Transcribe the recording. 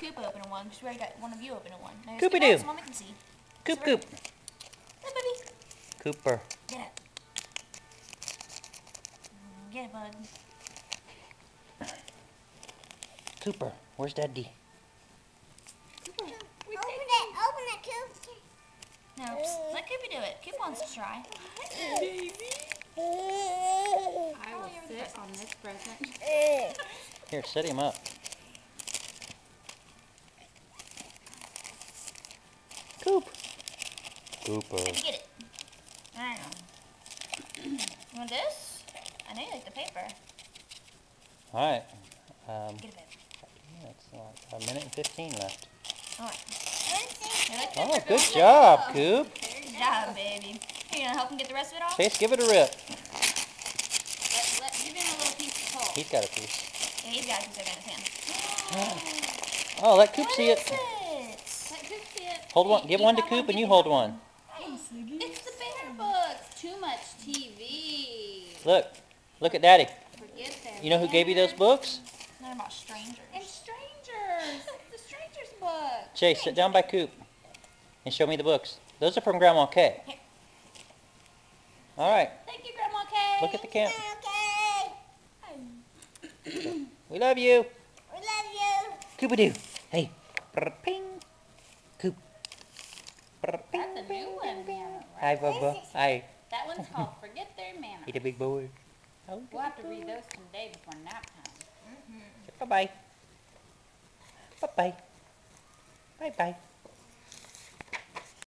Coop opening one, because we already got one of you opening one. Now Coopy scoot out doo. so Mommy can see. Coop Coop. Hey, baby. Cooper. Get it. Get it, bud. Cooper, where's Daddy? Open it, Coop. No, let Coopy do it. Coop wants to try. Baby. I will sit on this present. Here, set him up. Coop. Cooper. Get it. I know. You want this? I know you like the paper. Alright. Get a bit. It's like a minute and 15 left. Alright. Oh, good job, Coop. Good job, baby. Are you gonna help him get the rest of it off? Chase, give it a rip. Give him a little piece of pulp. He's got a piece. Yeah, he's got a piece of it in his hand. Oh, let Coop What see is it. Let Coop see it. Hold one. Give one to Coop and you hold one. It's the bear books. Too much TV. Look. Look at Daddy. Forget them. You know who gave you those books? They're about strangers. And strangers. The strangers book. Chase, sit down by Coop and show me the books. Those are from Grandma Kay. Here. Alright. Thank you, Grandma Kay. Look at the camera. We love you. Coopy-doo. Hey. Ping. Coop. That's a new one, Hannah. Hi, Bubba. Hi. That one's called Forget Their Manners. Eat a big boy. Oh, We'll have to read those today before nap time. Bye-bye. Bye-bye. Bye-bye.